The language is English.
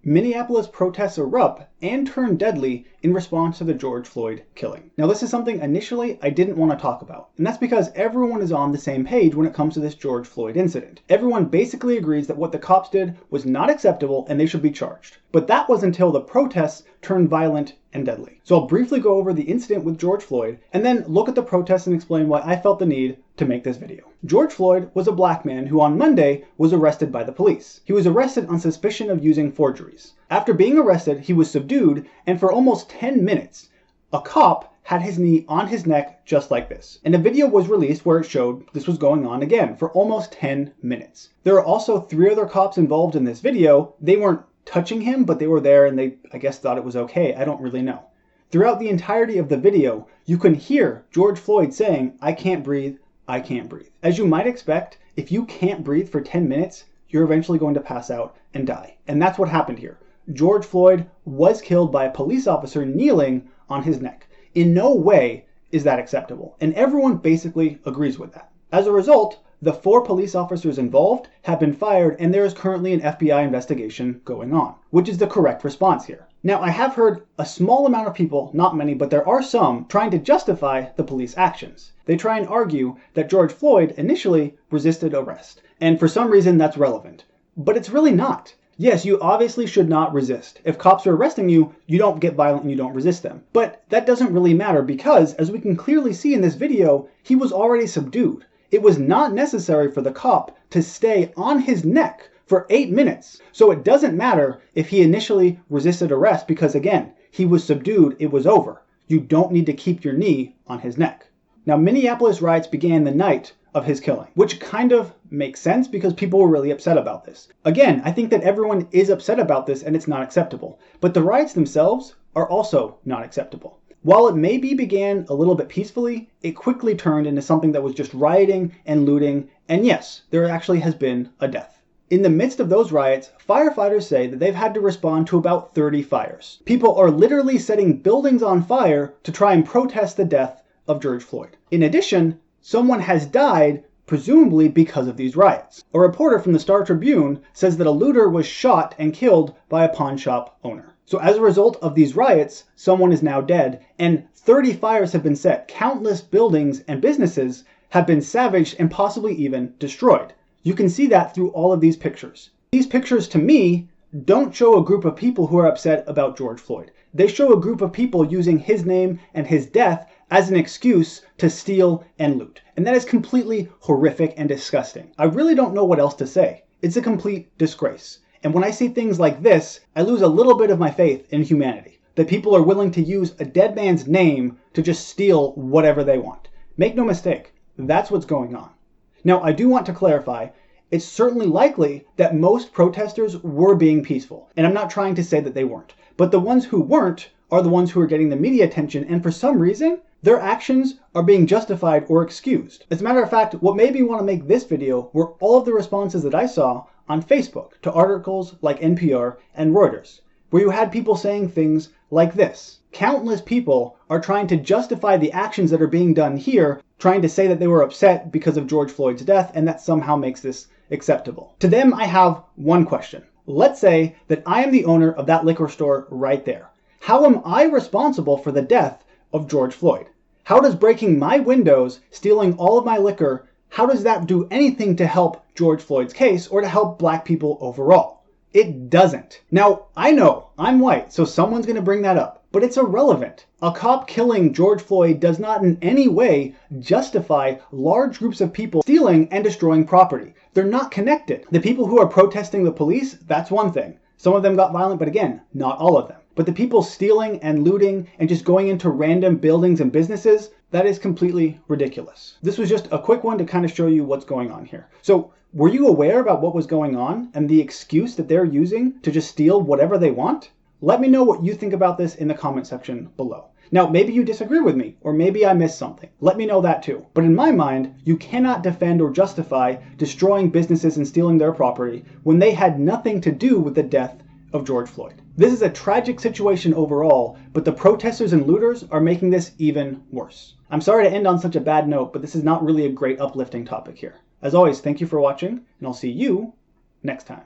Minneapolis protests erupt and turn deadly in response to the George Floyd killing. Now, this is something initially I didn't want to talk about, and that's because everyone is on the same page when it comes to this George Floyd incident. Everyone basically agrees that what the cops did was not acceptable and they should be charged. But that was until the protests turned violent and deadly. So I'll briefly go over the incident with George Floyd and then look at the protests and explain why I felt the need to make this video. George Floyd was a black man who on Monday was arrested by the police. He was arrested on suspicion of using forgeries. After being arrested, he was subdued, and for almost 10 minutes, a cop had his knee on his neck just like this. And a video was released where it showed this was going on again for almost 10 minutes. There are also 3 other cops involved in this video. They weren't touching him, but they were there and they, I guess, thought it was okay. I don't really know. Throughout the entirety of the video, you can hear George Floyd saying, "I can't breathe, I can't breathe." As you might expect, if you can't breathe for 10 minutes, you're eventually going to pass out and die. And that's what happened here. George Floyd was killed by a police officer kneeling on his neck. In no way is that acceptable, and everyone basically agrees with that. As a result, the 4 police officers involved have been fired, and there is currently an FBI investigation going on, which is the correct response here. Now, I have heard a small amount of people, not many, but there are some, trying to justify the police actions. They try and argue that George Floyd initially resisted arrest, and for some reason that's relevant. But it's really not. Yes, you obviously should not resist. If cops are arresting you, you don't get violent and you don't resist them. But that doesn't really matter because, as we can clearly see in this video, he was already subdued. It was not necessary for the cop to stay on his neck for 8 minutes. So it doesn't matter if he initially resisted arrest because, again, he was subdued, it was over. You don't need to keep your knee on his neck. Now, Minneapolis riots began the night of his killing, which kind of makes sense because people were really upset about this. Again, I think that everyone is upset about this and it's not acceptable. But the riots themselves are also not acceptable. While it maybe began a little bit peacefully, it quickly turned into something that was just rioting and looting, and yes, there actually has been a death. In the midst of those riots, firefighters say that they've had to respond to about 30 fires. People are literally setting buildings on fire to try and protest the death of George Floyd. In addition, someone has died, presumably because of these riots. A reporter from the Star Tribune says that a looter was shot and killed by a pawn shop owner. So as a result of these riots, someone is now dead, and 30 fires have been set. Countless buildings and businesses have been savaged and possibly even destroyed. You can see that through all of these pictures. These pictures, to me, don't show a group of people who are upset about George Floyd. They show a group of people using his name and his death as an excuse to steal and loot. And that is completely horrific and disgusting. I really don't know what else to say. It's a complete disgrace. And when I see things like this, I lose a little bit of my faith in humanity. That people are willing to use a dead man's name to just steal whatever they want. Make no mistake, that's what's going on. Now, I do want to clarify, it's certainly likely that most protesters were being peaceful. And I'm not trying to say that they weren't. But the ones who weren't are the ones who are getting the media attention, and for some reason, their actions are being justified or excused. As a matter of fact, what made me want to make this video were all of the responses that I saw on Facebook to articles like NPR and Reuters, where you had people saying things like this. Countless people are trying to justify the actions that are being done here, trying to say that they were upset because of George Floyd's death, and that somehow makes this acceptable. To them, I have one question. Let's say that I am the owner of that liquor store right there. How am I responsible for the death of George Floyd? How does breaking my windows, stealing all of my liquor, how does that do anything to help George Floyd's case or to help black people overall? It doesn't. Now, I know I'm white, so someone's going to bring that up, but it's irrelevant. A cop killing George Floyd does not in any way justify large groups of people stealing and destroying property. They're not connected. The people who are protesting the police, that's one thing. Some of them got violent, but again, not all of them. But the people stealing and looting and just going into random buildings and businesses, that is completely ridiculous. This was just a quick one to kind of show you what's going on here. So, were you aware about what was going on and the excuse that they're using to just steal whatever they want? Let me know what you think about this in the comment section below. Now, maybe you disagree with me, or maybe I missed something. Let me know that too. But in my mind, you cannot defend or justify destroying businesses and stealing their property when they had nothing to do with the death of George Floyd. This is a tragic situation overall, but the protesters and looters are making this even worse. I'm sorry to end on such a bad note, but this is not really a great uplifting topic here. As always, thank you for watching, and I'll see you next time.